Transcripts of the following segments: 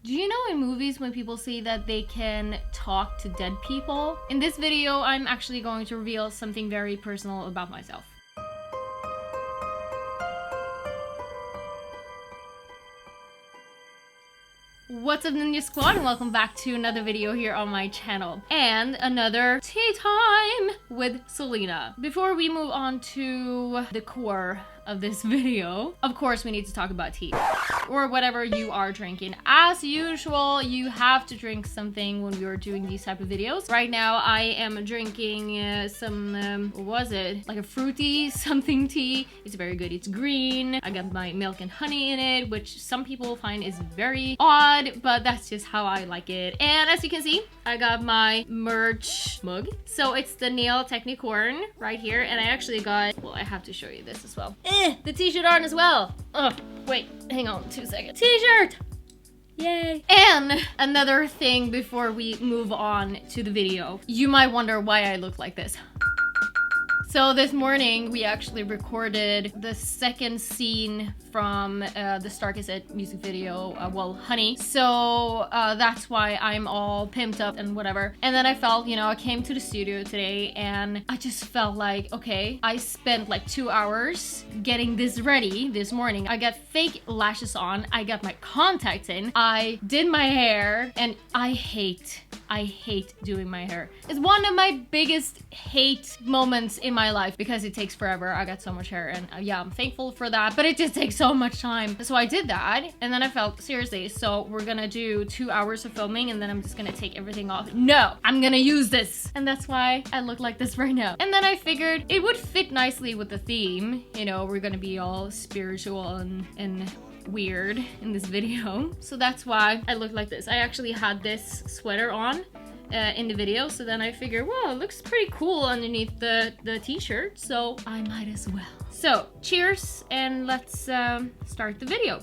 Do you know in movies when people say that they can talk to dead people? In this video, I'm actually going to reveal something very personal about myself. What's up, Ninja Squad, and welcome back to another video here on my channel and another tea time with Celina. Before we move on to the core of this video, of course we need to talk about tea or whatever you are drinking. As usual, you have to drink something when you're doing these type of videos. Right now I am drinking some what was it, like a fruity something tea. It's very good. It's green. I got my milk and honey in it, which some people find is very odd, but that's just how I like it. And as you can see, I got my merch mug. So it's the Nail Technicorn right here, and I actually got, well, I have to show you this as well. The t-shirt on as well. Oh, wait, hang on 2 seconds. T-shirt! Yay! And another thing before we move on to the video. You might wonder why I look like this. So this morning we actually recorded the second scene from the Starkest music video, well, Honey. So that's why I'm all pimped up and whatever. And then I felt, you know, I came to the studio today and I just felt like, okay, I spent like 2 hours getting this ready this morning. I got fake lashes on, I got my contacts in, I did my hair, and I hate doing my hair. It's one of my biggest hate moments in my life because it takes forever. I got so much hair, and yeah, I'm thankful for that, but it just takes so much time. So I did that, and then I felt, seriously, so we're gonna do 2 hours of filming and then I'm just gonna take everything off. No, I'm gonna use this. And that's why I look like this right now. And then I figured it would fit nicely with the theme. You know, we're gonna be all spiritual and weird in this video, so that's why I look like this. I actually had this sweater on in the video, so then I figured, well, it looks pretty cool underneath the t-shirt, so I might as well. So cheers, and let's start the video.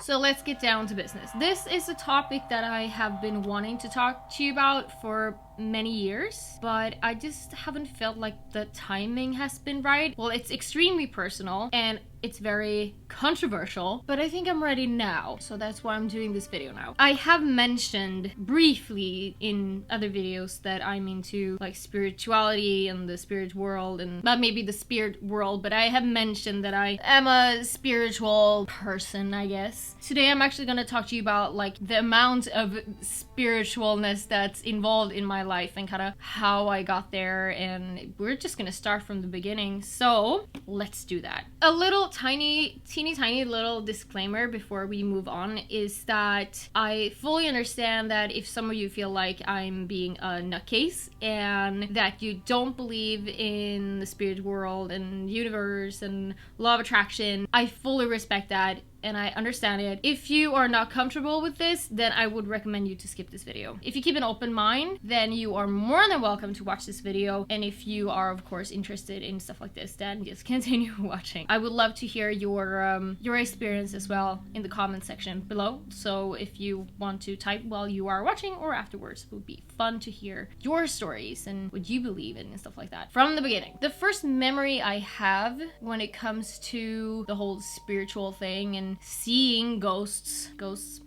So let's get down to business. This is a topic that I have been wanting to talk to you about for many years, but I just haven't felt like the timing has been right. Well, it's extremely personal and it's very controversial, but I think I'm ready now, so that's why I'm doing this video now. I have mentioned briefly in other videos that I'm into like spirituality and the spirit world, and not maybe the spirit world, but I have mentioned that I am a spiritual person, I guess. Today I'm actually gonna talk to you about like the amount of spiritualness that's involved in my life and kind of how I got there, and we're just gonna start from the beginning, so let's do that. A little teeny tiny little disclaimer before we move on is that I fully understand that if some of you feel like I'm being a nutcase and that you don't believe in the spirit world and universe and law of attraction, I fully respect that and I understand it. If you are not comfortable with this, then I would recommend you to skip this video. If you keep an open mind, then you are more than welcome to watch this video, and if you are of course interested in stuff like this, then just continue watching. I would love to hear your experience as well in the comment section below, so if you want to type while you are watching or afterwards, it would be fun to hear your stories and what you believe in and stuff like that from the beginning. The first memory I have when it comes to the whole spiritual thing and seeing ghosts,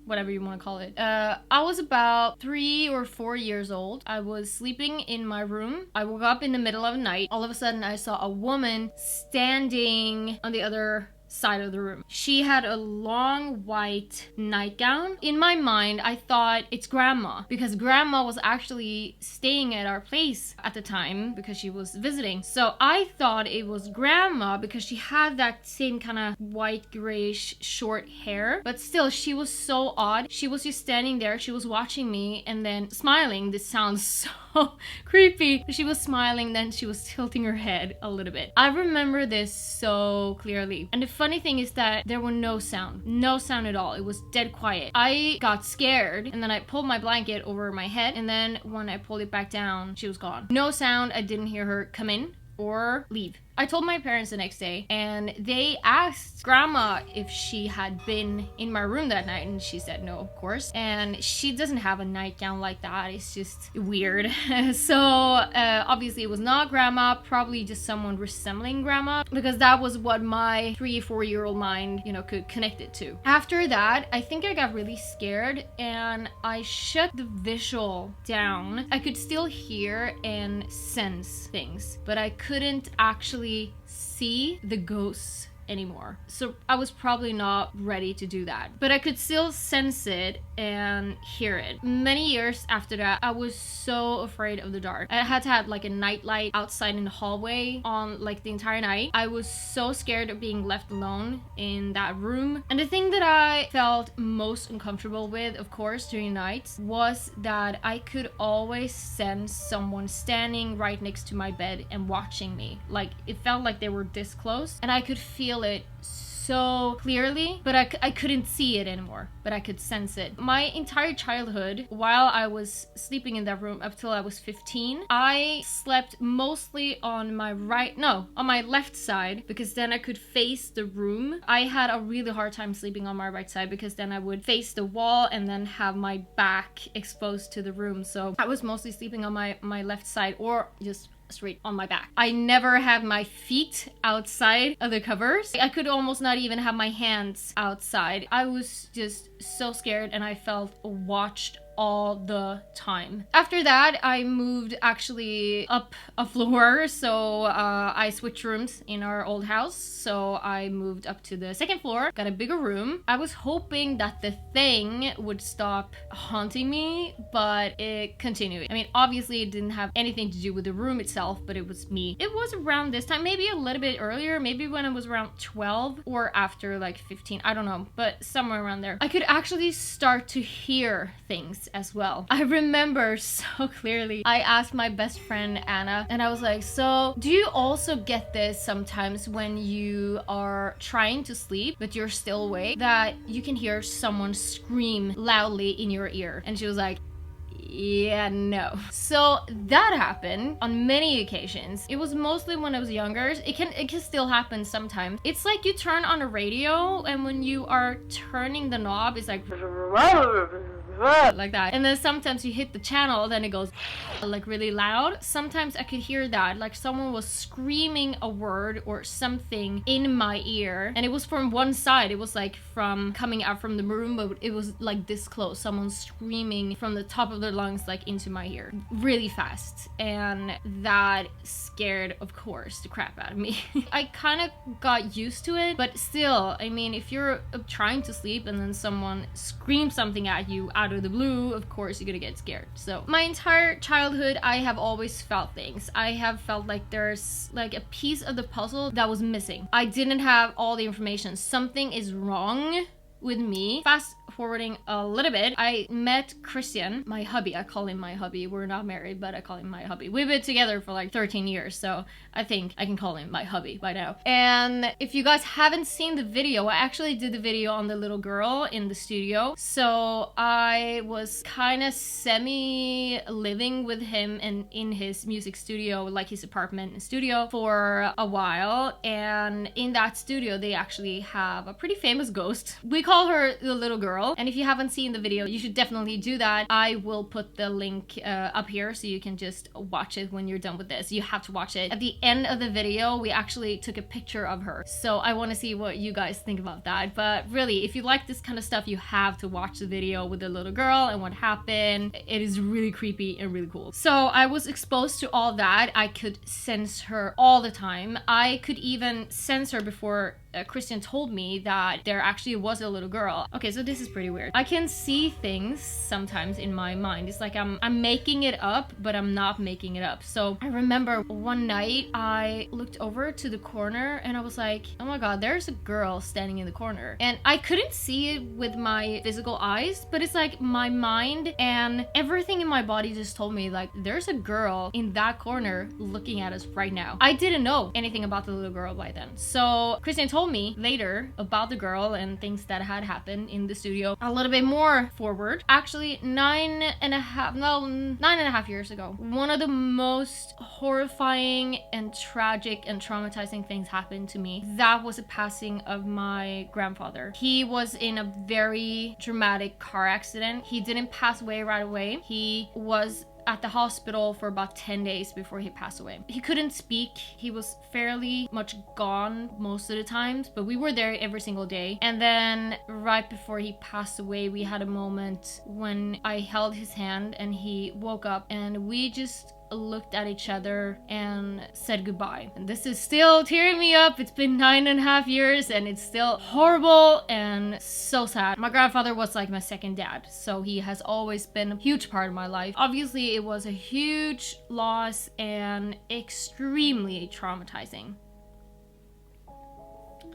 whatever you want to call it. I was about 3 or 4 years old. I was sleeping in my room. I woke up in the middle of the night. All of a sudden I saw a woman standing on the other side of the room. She had a long white nightgown. In my mind, I thought it's grandma, because grandma was actually staying at our place at the time because she was visiting. So I thought it was grandma because she had that same kind of white grayish short hair, but still she was so odd. She was just standing there, she was watching me and then smiling. This sounds so creepy. She was smiling, then she was tilting her head a little bit. I remember this so clearly. And the funny thing is that there were no sound at all. It was dead quiet. I got scared and then I pulled my blanket over my head, and then when I pulled it back down, she was gone. No sound. I didn't hear her come in or leave. I told my parents the next day, and they asked grandma if she had been in my room that night, and she said no, of course. And she doesn't have a nightgown like that. It's just weird. So obviously it was not grandma, probably just someone resembling grandma, because that was what my 3-4-year-old mind, you know, could connect it to. After that, I think I got really scared and I shut the visual down. I could still hear and sense things, but I couldn't actually see the ghosts anymore. So I was probably not ready to do that, but I could still sense it and hear it. Many years after that, I was so afraid of the dark. I had to have like a night light outside in the hallway on like the entire night. I was so scared of being left alone in that room. And the thing that I felt most uncomfortable with, of course, during nights, was that I could always sense someone standing right next to my bed and watching me. Like, it felt like they were this close, and I could feel it so clearly, but I couldn't see it anymore, but I could sense it. My entire childhood, while I was sleeping in that room up till I was 15, I slept mostly on my on my left side, because then I could face the room. I had a really hard time sleeping on my right side, because then I would face the wall and then have my back exposed to the room. So I was mostly sleeping on my left side, or just straight on my back. I never had my feet outside of the covers. I could almost not even have my hands outside. I was just so scared, and I felt watched all the time. After that, I moved actually up a floor, so I switched rooms in our old house. So I moved up to the second floor, got a bigger room. I was hoping that the thing would stop haunting me, but it continued. I mean, obviously it didn't have anything to do with the room itself, but it was me. It was around this time, maybe a little bit earlier, maybe when I was around 12 or after like 15, I don't know, but somewhere around there. I could actually start to hear things as well. I remember so clearly, I asked my best friend Anna, and I was like, so do you also get this sometimes when you are trying to sleep but you're still awake, that you can hear someone scream loudly in your ear? And she was like, yeah, no. So that happened on many occasions. It was mostly when I was younger. It can still happen sometimes. It's like you turn on a radio, and when you are turning the knob, it's like that, and then sometimes you hit the channel, then it goes like really loud. Sometimes I could hear that, like someone was screaming a word or something in my ear, and it was from one side. It was like from coming out from the room, but it was like this close. Someone screaming from the top of their lungs, like into my ear, really fast, and that scared, of course, the crap out of me. I kind of got used to it, but still, I mean, if you're trying to sleep and then someone screams something at you out of the blue, of course you're gonna get scared. So my entire childhood, I have always felt things. I have felt like there's like a piece of the puzzle that was missing. I didn't have all the information. Something is wrong with me. Fast forwarding a little bit, I met Christian, my hubby. I call him my hubby. We're not married, but I call him my hubby. We've been together for like 13 years, so I think I can call him my hubby by now. And if you guys haven't seen the video, I actually did the video on the little girl in the studio. So I was kind of semi-living with him and in his music studio, like his apartment and studio, for a while. And in that studio, they actually have a pretty famous ghost. We call her the little girl. And if you haven't seen the video, you should definitely do that. I will put the link up here so you can just watch it when you're done with this. You have to watch it. At the end of the video, we actually took a picture of her. So I want to see what you guys think about that. But really, if you like this kind of stuff, you have to watch the video with the little girl and what happened. It is really creepy and really cool. So I was exposed to all that. I could sense her all the time. I could even sense her before Christian told me that there actually was a little girl. Okay, so this is pretty weird. I can see things sometimes in my mind. It's like I'm making it up, but I'm not making it up. So I remember one night I looked over to the corner and I was like, oh my god, there's a girl standing in the corner. And I couldn't see it with my physical eyes, but it's like my mind and everything in my body just told me like there's a girl in that corner looking at us right now. I didn't know anything about the little girl by then. So Christian told told me later about the girl and things that had happened in the studio a little bit more forward. Actually, 9.5 years ago, one of the most horrifying and tragic and traumatizing things happened to me. That was the passing of my grandfather. He was in a very dramatic car accident. He didn't pass away right away. He was at the hospital for about 10 days before he passed away. He couldn't speak. He was fairly much gone most of the times, but we were there every single day. And then right before he passed away, we had a moment when I held his hand and he woke up and we just looked at each other and said goodbye. And this is still tearing me up. It's been 9.5 years and it's still horrible and so sad. My grandfather was like my second dad, so he has always been a huge part of my life. Obviously, it was a huge loss and extremely traumatizing.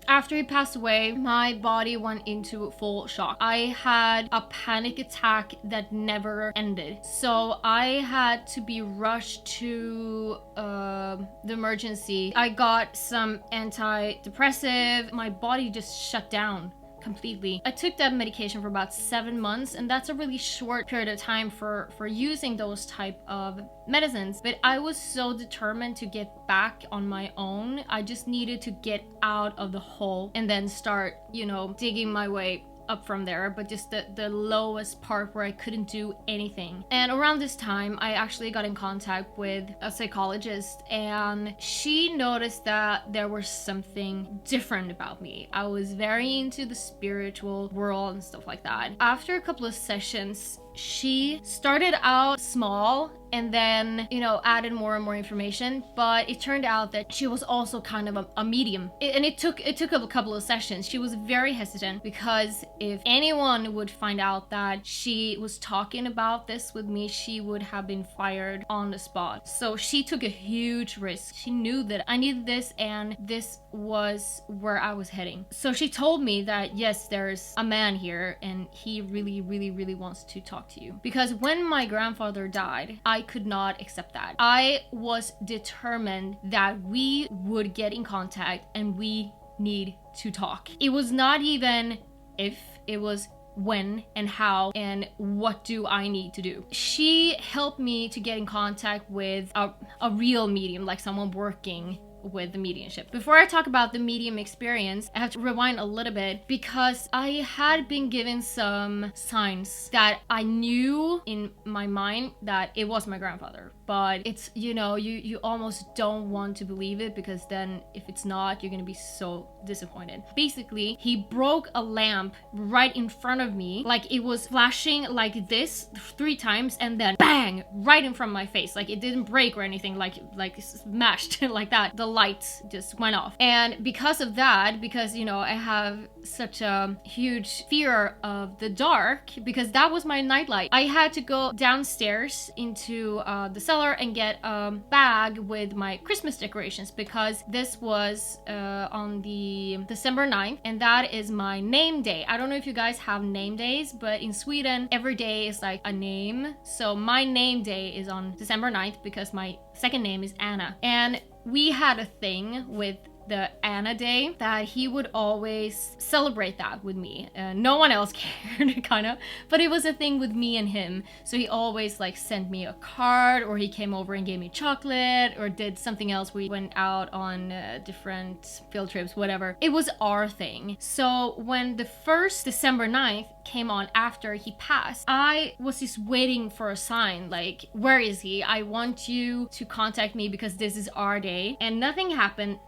After he passed away, my body went into full shock. I had a panic attack that never ended. So I had to be rushed to the emergency. I got some antidepressive. My body just shut down completely. I took that medication for about 7 months, and that's a really short period of time for using those type of medicines. But I was so determined to get back on my own. I just needed to get out of the hole and then start, you know, digging my way up from there, but just the lowest part where I couldn't do anything. And around this time, I actually got in contact with a psychologist, and she noticed that there was something different about me. I was very into the spiritual world and stuff like that. After a couple of sessions, she started out small and then, you know, added more and more information, but it turned out that she was also kind of a medium. It took a couple of sessions. She was very hesitant because if anyone would find out that she was talking about this with me, she would have been fired on the spot. So she took a huge risk. She knew that I needed this and this was where I was heading. So she told me that yes, there's a man here and he really, really, really wants to talk to you. Because when my grandfather died, I could not accept that. I was determined that we would get in contact and we need to talk. It was not even if, it was when and how and what do I need to do. She helped me to get in contact with a real medium, like someone working with the mediumship. Before I talk about the medium experience, I have to rewind a little bit because I had been given some signs that I knew in my mind that it was my grandfather. But it's, you know, you almost don't want to believe it because then if it's not, you're gonna be so disappointed. Basically, he broke a lamp right in front of me, like it was flashing like this 3 times and then bang, right in front of my face. Like it didn't break or anything, like smashed like that. The lights just went off. And because of that, because, you know, I have such a huge fear of the dark, because that was my nightlight, I had to go downstairs into the cellar and get a bag with my Christmas decorations, because this was on the December 9th, and that is my name day. I don't know if you guys have name days, but in Sweden every day is like a name. So my name day is on December 9th because my second name is Anna. And we had a thing with the Anna Day that he would always celebrate that with me. No one else cared, kind of, but it was a thing with me and him. So he always like sent me a card, or he came over and gave me chocolate, or did something else. We went out on different field trips, whatever. It was our thing. So when the first December 9th came on after he passed, I was just waiting for a sign, like, where is he? I want you to contact me because this is our day. And nothing happened.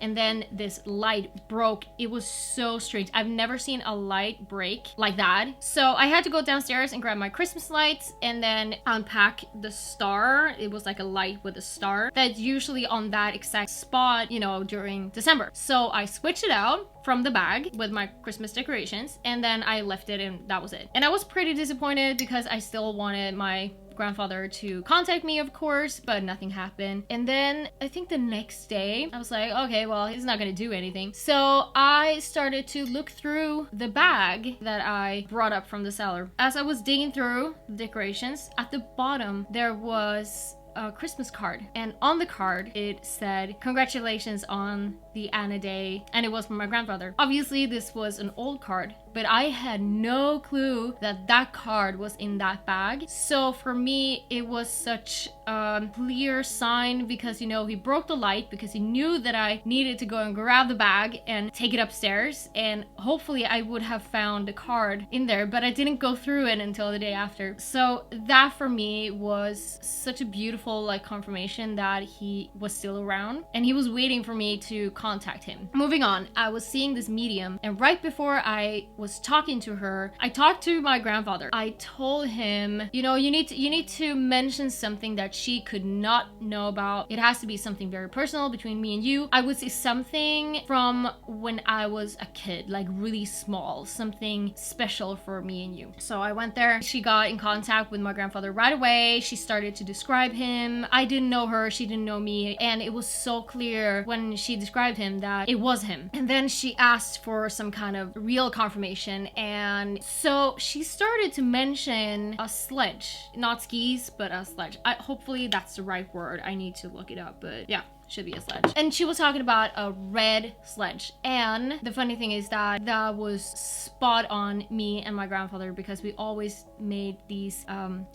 And then this light broke. It was so strange. I've never seen a light break like that. So I had to go downstairs and grab my Christmas lights and then unpack the star. It was like a light with a star that's usually on that exact spot, you know, during December. So I switched it out from the bag with my Christmas decorations, and then I left it, and that was it. And I was pretty disappointed because I still wanted my grandfather to contact me, of course, but nothing happened. And then I think the next day I was like, okay, well, he's not gonna do anything. So I started to look through the bag that I brought up from the cellar. As I was digging through the decorations, at the bottom there was a Christmas card, and on the card it said, "Congratulations on the Anna Day," and it was from my grandfather. Obviously this was an old card, but I had no clue that that card was in that bag. So for me, it was such a clear sign, because, you know, he broke the light because he knew that I needed to go and grab the bag and take it upstairs, and hopefully I would have found the card in there, but I didn't go through it until the day after. So that for me was such a beautiful like confirmation that he was still around and he was waiting for me to contact him. Moving on, I was seeing this medium, and right before I was talking to her, I talked to my grandfather. I told him, you know, you need to mention something that she could not know about. It has to be something very personal between me and you. I would say something from when I was a kid, like really small, something special for me and you. So I went there. She got in contact with my grandfather right away. She started to describe him. I didn't know her, she didn't know me, and it was so clear when she described him that it was him. And then she asked for some kind of real confirmation, and so she started to mention a sledge, not skis, but a sledge. Hopefully that's the right word. I need to look it up, but yeah, should be a sledge. And she was talking about a red sledge, and the funny thing is that that was spot on me and my grandfather, because we always made these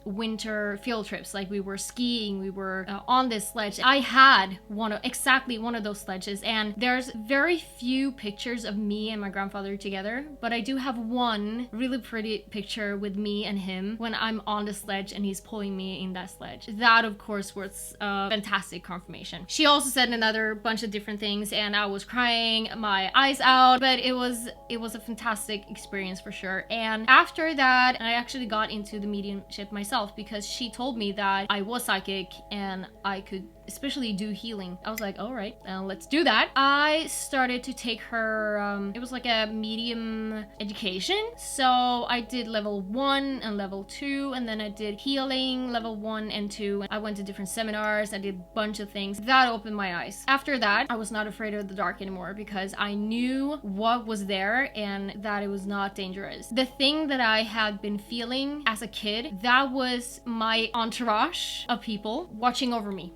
winter field trips. Like, we were skiing, we were on this sledge. I had exactly one of those sledges, and there's very few pictures of me and my grandfather together, but I do have one really pretty picture with me and him when I'm on the sledge and he's pulling me in that sledge. That of course was a fantastic confirmation. She also said another bunch of different things, and I was crying my eyes out, but it was a fantastic experience for sure. And after that, I actually got into the mediumship myself, because she told me that I was psychic and I could especially do healing. I was like, all right, let's do that. I started to take her, it was like a medium education. So I did level 1 and level 2, and then I did healing level 1 and 2. I went to different seminars, I did a bunch of things. That opened my eyes. After that, I was not afraid of the dark anymore, because I knew what was there and that it was not dangerous. The thing that I had been feeling as a kid, that was my entourage of people watching over me.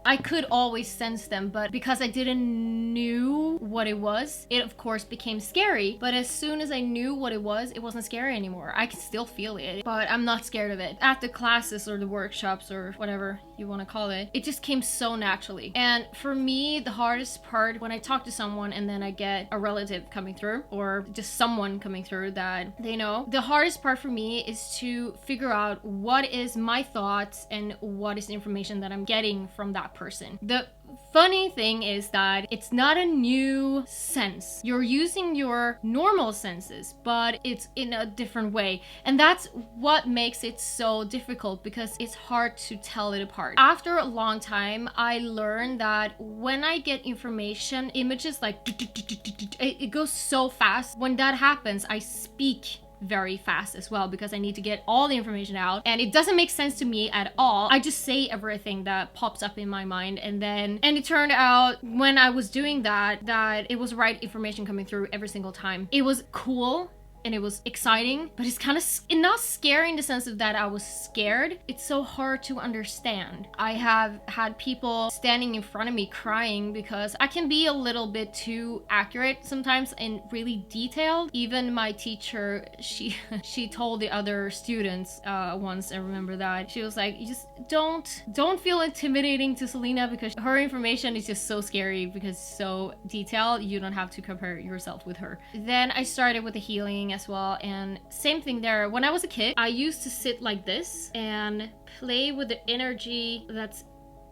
I could always sense them, but because I didn't knew what it was, it of course became scary. But as soon as I knew what it wasn't scary anymore. I can still feel it, but I'm not scared of it. At the classes or the workshops or whatever you want to call it, it just came so naturally. And for me, the hardest part when I talk to someone and then I get a relative coming through, or just someone coming through that they know, the hardest part for me is to figure out what is my thoughts and what is the information that I'm getting from that person. The funny thing is that it's not a new sense. You're using your normal senses, but it's in a different way. And that's what makes it so difficult, because it's hard to tell it apart. After a long time, I learned that when I get information, images like it goes so fast. When that happens, I speak very fast as well, because I need to get all the information out, and it doesn't make sense to me at all. I just say everything that pops up in my mind, and it turned out when I was doing that it was right information coming through every single time. It was cool and it was exciting, but it's kind of not scary in the sense of that I was scared. It's so hard to understand. I have had people standing in front of me crying because I can be a little bit too accurate sometimes and really detailed. Even my teacher, she told the other students once, I remember that, she was like, you just don't feel intimidating to Celina, because her information is just so scary because it's so detailed. You don't have to compare yourself with her. Then I started with the healing as well, and same thing there. When I was a kid, I used to sit like this and play with the energy that's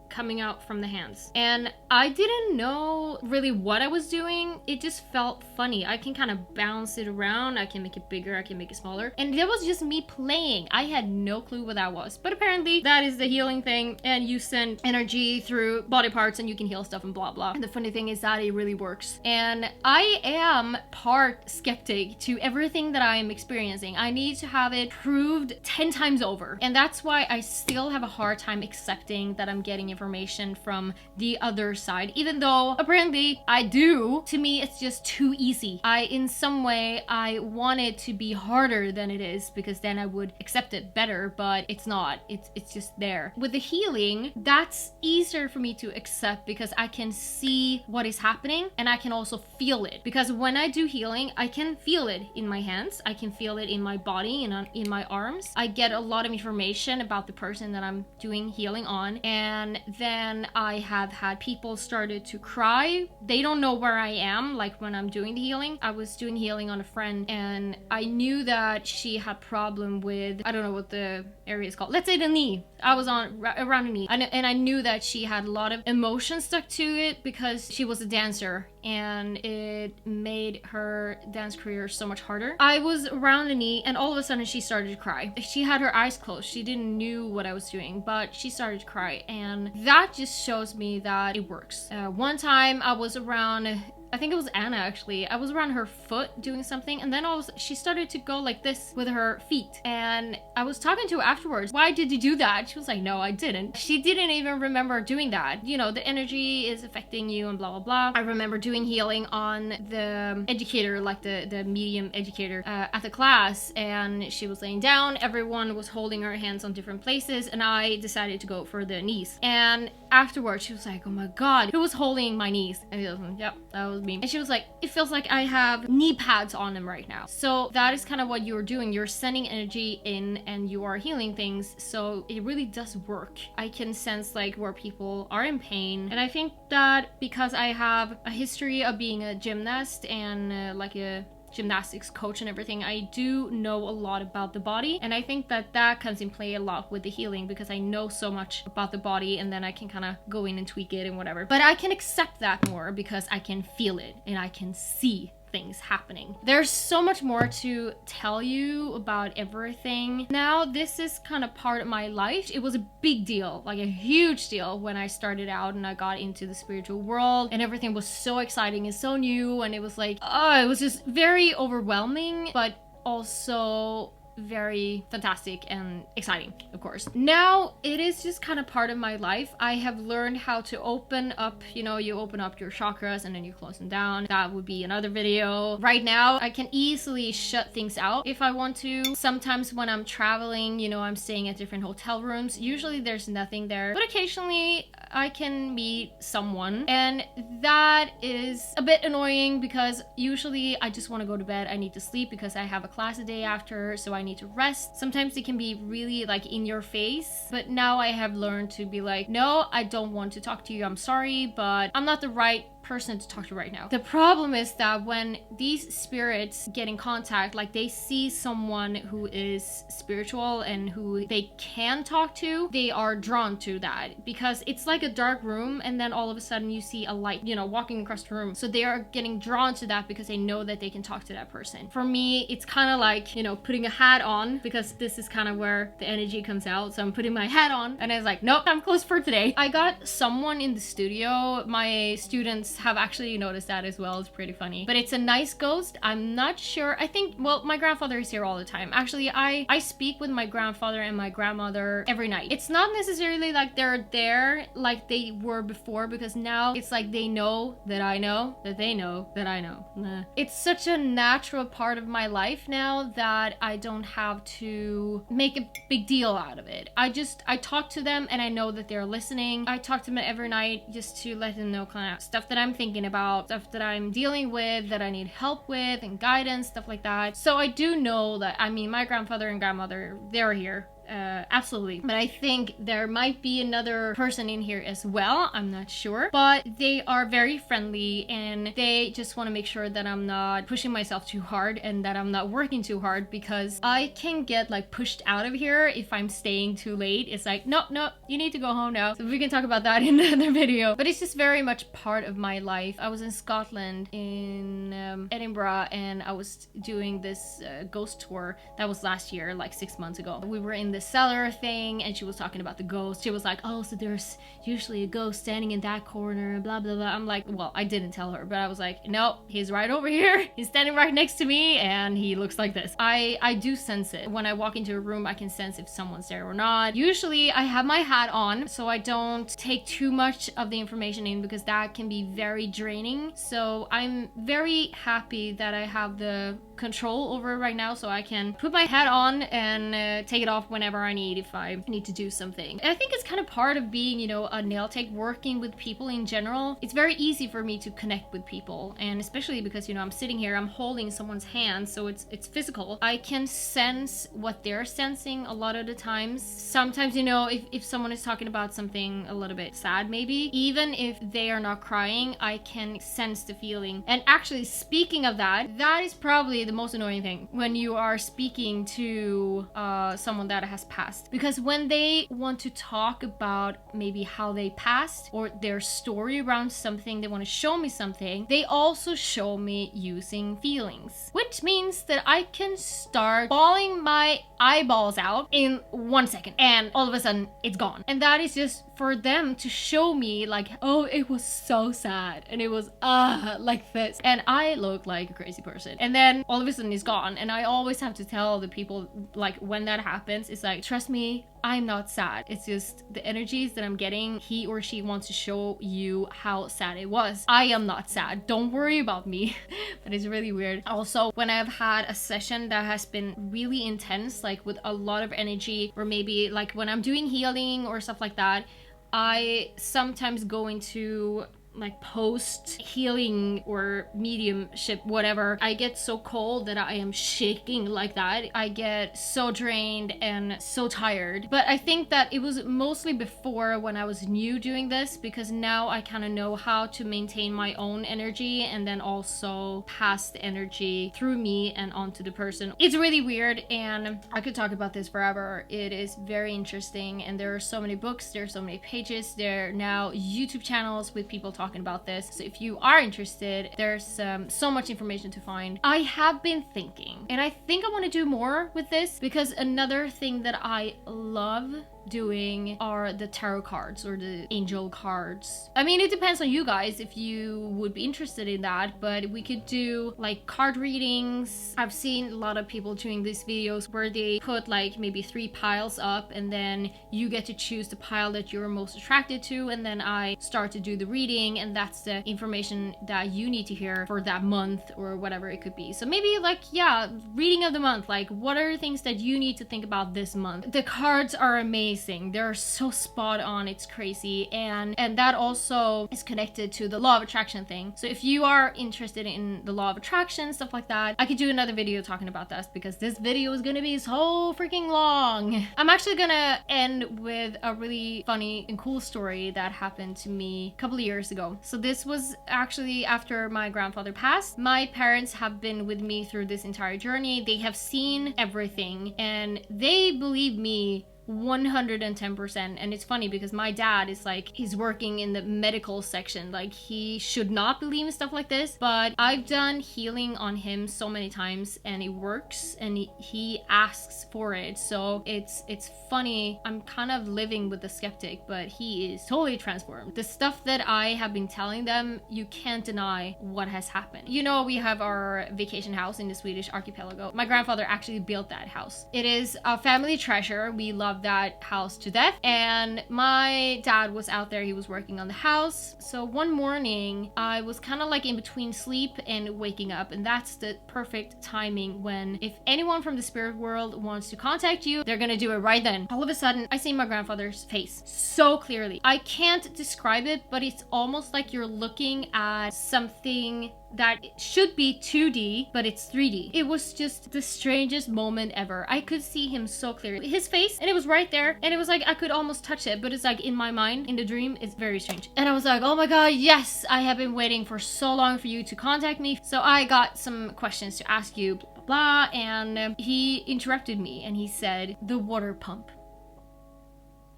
coming out from the hands, and I didn't know really what I was doing. It just felt funny. I can kind of bounce it around, I can make it bigger, I can make it smaller, and that was just me playing. I had no clue what that was, but apparently that is the healing thing, and you send energy through body parts and you can heal stuff and blah blah. And the funny thing is that it really works, and I am part skeptic to everything that I am experiencing. I need to have it proved 10 times over, and that's why I still have a hard time accepting that I'm getting information information from the other side, even though apparently I do. To me, it's just too easy. In some way, I want it to be harder than it is, because then I would accept it better, but it's not. It's just there. With the healing, that's easier for me to accept because I can see what is happening and I can also feel it. Because when I do healing, I can feel it in my hands, I can feel it in my body and in my arms. I get a lot of information about the person that I'm doing healing on, and then I have had people started to cry. They don't know where I am, like when I'm doing the healing. I was doing healing on a friend and I knew that she had problem with, I don't know what the area is called, let's say the knee. I was on around the knee, and I knew that she had a lot of emotion stuck to it because she was a dancer and it made her dance career so much harder. I was around the knee and all of a sudden she started to cry. She had her eyes closed. She didn't knew what I was doing, but she started to cry, and that just shows me that it works. One time I was around, I think it was Anna actually. I was around her foot doing something, and then she started to go like this with her feet. And I was talking to her afterwards. Why did you do that? She was like, no, I didn't. She didn't even remember doing that. You know, the energy is affecting you and blah, blah, blah. I remember doing healing on the educator, like the medium educator at the class, and she was laying down. Everyone was holding her hands on different places, and I decided to go for the knees. And afterwards, she was like, oh my God, who was holding my knees? And he was like, yep, that was me. And she was like, it feels like I have knee pads on them right now. So that is kind of what you're doing. You're sending energy in and you are healing things. So it really does work. I can sense like where people are in pain. And I think that because I have a history of being a gymnast and like a gymnastics coach and everything, I do know a lot about the body, and I think that that comes in play a lot with the healing because I know so much about the body, and then I can kind of go in and tweak it and whatever. But I can accept that more because I can feel it and I can see things happening. There's so much more to tell you about everything. Now, this is kind of part of my life. It was a big deal, like a huge deal when I started out and I got into the spiritual world, and everything was so exciting and so new, and it was like, oh, it was just very overwhelming, but also very fantastic and exciting, of course. Now it is just kind of part of my life. I have learned how to open up, you know, you open up your chakras and then you close them down. That would be another video. Right now I can easily shut things out if I want to. Sometimes when I'm traveling, you know, I'm staying at different hotel rooms. Usually there's nothing there, but occasionally I can meet someone, and that is a bit annoying because usually I just want to go to bed. I need to sleep because I have a class a day after, so I need to rest. Sometimes it can be really like in your face, but now I have learned to be like, no, I don't want to talk to you. I'm sorry, but I'm not the right person to talk to right now. The problem is that when these spirits get in contact, like they see someone who is spiritual and who they can talk to, they are drawn to that because it's like a dark room, and then all of a sudden you see a light, you know, walking across the room. So they are getting drawn to that because they know that they can talk to that person. For me, it's kind of like, you know, putting a hat on, because this is kind of where the energy comes out. So I'm putting my hat on and I was like, nope, I'm closed for today. I got someone in the studio. My students have actually noticed that as well. It's pretty funny, but it's a nice ghost. I'm not sure. I think, well, my grandfather is here all the time. Actually, I speak with my grandfather and my grandmother every night. It's not necessarily like they're there like they were before, because now it's like they know that I know that they know that I know. Nah. It's such a natural part of my life now that I don't have to make a big deal out of it. I talk to them and I know that they're listening. I talk to them every night just to let them know kind of stuff that I'm thinking about, stuff that I'm dealing with, that I need help with and guidance, stuff like that. So I do know that, I mean, my grandfather and grandmother, they're here. Absolutely. But I think there might be another person in here as well. I'm not sure, but they are very friendly and they just want to make sure that I'm not pushing myself too hard and that I'm not working too hard, because I can get like pushed out of here if I'm staying too late. It's like, no, you need to go home now. So we can talk about that in another video, but it's just very much part of my life. I was in Scotland, in Edinburgh, and I was doing this ghost tour. That was last year, like 6 months ago. We were in this the cellar thing, and she was talking about the ghost. She was like, oh, so there's usually a ghost standing in that corner, blah blah blah. I'm like, well, I didn't tell her, but I was like, no, he's right over here. He's standing right next to me, and he looks like this. I do sense it. When I walk into a room, I can sense if someone's there or not. Usually I have my hat on, so I don't take too much of the information in, because that can be very draining. So I'm very happy that I have the control over it right now, so I can put my hat on and take it off whenever I need, if I need to do something. And I think it's kind of part of being, you know, a nail tech, working with people in general. It's very easy for me to connect with people, and especially because, you know, I'm sitting here, I'm holding someone's hand, so it's physical. I can sense what they're sensing a lot of the times. Sometimes, you know, if someone is talking about something a little bit sad, maybe, even if they are not crying, I can sense the feeling. And actually, speaking of that, that is probably the most annoying thing when you are speaking to someone that has passed, because when they want to talk about maybe how they passed or their story around something, they want to show me something, they also show me using feelings, which means that I can start bawling my eyeballs out in 1 second, and all of a sudden it's gone. And that is just for them to show me like, oh, it was so sad and it was like this, and I look like a crazy person, and then all of a sudden it's gone. And I always have to tell the people, like, when that happens, it's like, trust me, I'm not sad. It's just the energies that I'm getting. He or she wants to show you how sad it was. I am not sad. Don't worry about me. But it's really weird. Also, when I've had a session that has been really intense, like with a lot of energy, or maybe like when I'm doing healing or stuff like that, I sometimes go into like post healing or mediumship, whatever. I get so cold that I am shaking like that. I get so drained and so tired. But I think that it was mostly before, when I was new doing this, because now I kind of know how to maintain my own energy and then also pass the energy through me and onto the person. It's really weird, and I could talk about this forever. It is very interesting, and there are so many books, there are so many pages, there are now YouTube channels with people talking about this. So if you are interested, there's so much information to find. I have been thinking, and I think I want to do more with this, because another thing that I love doing are the tarot cards or the angel cards. I mean, it depends on you guys if you would be interested in that, but we could do like card readings. I've seen a lot of people doing these videos where they put like maybe 3 piles up, and then you get to choose the pile that you're most attracted to, and then I start to do the reading, and that's the information that you need to hear for that month or whatever it could be. So maybe like, yeah, reading of the month, like what are the things that you need to think about this month. The cards are amazing. They're so spot on, it's crazy, and that also is connected to the law of attraction thing. So if you are interested in the law of attraction, stuff like that, I could do another video talking about that, because this video is gonna be so freaking long. I'm actually gonna end with a really funny and cool story that happened to me a couple of years ago. So this was actually after my grandfather passed. My parents have been with me through this entire journey. They have seen everything, and they believe me 110%. And it's funny because my dad is like, he's working in the medical section, like he should not believe in stuff like this, but I've done healing on him so many times and it works, and he asks for it. So it's funny, I'm kind of living with the skeptic, but he is totally transformed. The stuff that I have been telling them, you can't deny what has happened. You know, we have our vacation house in the Swedish archipelago. My grandfather actually built that house. It is a family treasure. We love that house to death, and my dad was out there, he was working on the house. So one morning I was kind of like in between sleep and waking up, and that's the perfect timing when, if anyone from the spirit world wants to contact you, they're gonna do it right then. All of a sudden I see my grandfather's face so clearly. I can't describe it, but it's almost like you're looking at something that should be 2D, but it's 3D. It was just the strangest moment ever. I could see him so clearly, his face, and it was right there, and it was like I could almost touch it, but it's like in my mind, in the dream, it's very strange. And I was like, oh my god, yes, I have been waiting for so long for you to contact me. So I got some questions to ask you, blah blah blah, and he interrupted me and he said, the water pump.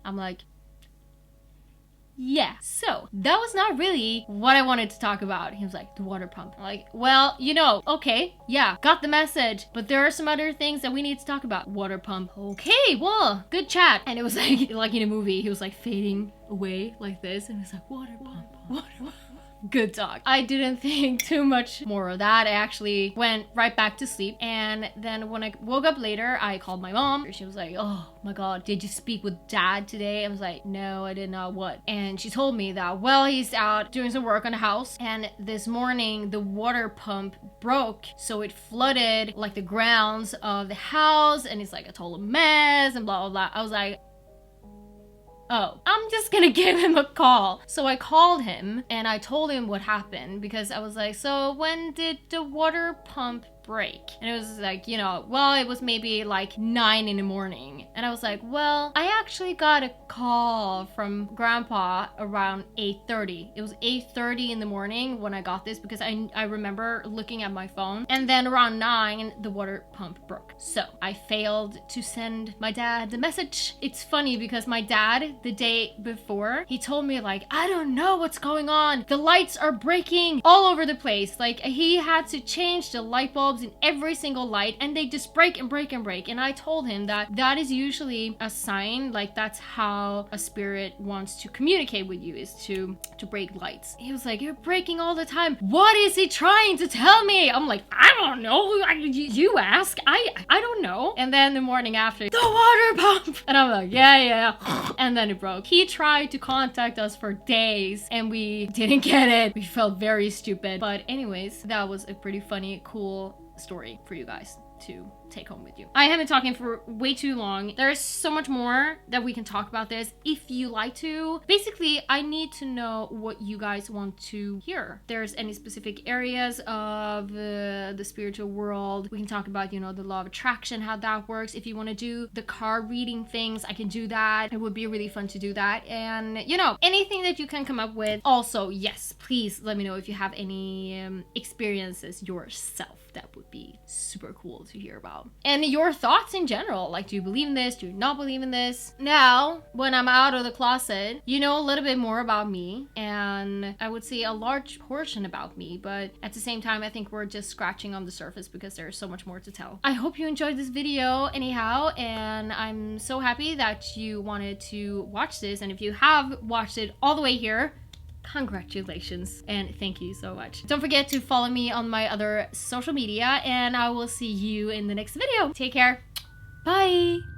I'm like, Yeah, so that was not really what I wanted to talk about. He was like, the water pump. I'm like, well, you know, okay, yeah, got the message, but there are some other things that we need to talk about. Water pump. Okay, well, good chat. And it was like in a movie, he was like fading away like this, and it's like, water pump, water pump. Good talk. I didn't think too much more of that. I actually went right back to sleep, and then when I woke up later, I called my mom. She was like, oh my god, did you speak with dad today? I was like, no, I did not. What? And she told me that, well, he's out doing some work on the house, and this morning the water pump broke, so it flooded like the grounds of the house, and it's like a total mess and blah blah blah. I was like, oh, I'm just gonna give him a call. So I called him and I told him what happened, because I was like, so when did the water pump break? And it was like, you know, well, it was maybe like 9 in the morning. And I was like, well, I actually got a call from grandpa around 8:30. It was 8:30 in the morning when I got this, because I remember looking at my phone, and then around 9 the water pump broke. So I failed to send my dad the message. It's funny because my dad, the day before, he told me like, I don't know what's going on, the lights are breaking all over the place. Like, he had to change the light bulb in every single light, and they just break and break and break. And I told him that that is usually a sign, like that's how a spirit wants to communicate with you, is to break lights. He was like, you're breaking all the time, what is he trying to tell me? I'm like, I don't know, you ask, I don't know. And then the morning after, the water pump, and I'm like, yeah, and then it broke. He tried to contact us for days and we didn't get it. We felt very stupid. But anyways, that was a pretty funny, cool story for you guys to take home with you. I have been talking for way too long. There's so much more that we can talk about this if you like to. Basically, I need to know what you guys want to hear. If there's any specific areas of the spiritual world, we can talk about, you know, the law of attraction, how that works. If you want to do the card reading things, I can do that. It would be really fun to do that. And, you know, anything that you can come up with. Also, yes, please let me know if you have any experiences yourself. That would be super cool to hear about. And your thoughts in general. Like, do you believe in this? Do you not believe in this? Now, when I'm out of the closet, you know a little bit more about me. And I would say a large portion about me. But at the same time, I think we're just scratching on the surface because there's so much more to tell. I hope you enjoyed this video anyhow. And I'm so happy that you wanted to watch this. And if you have watched it all the way here, congratulations and thank you so much. Don't forget to follow me on my other social media, and I will see you in the next video. Take care. Bye.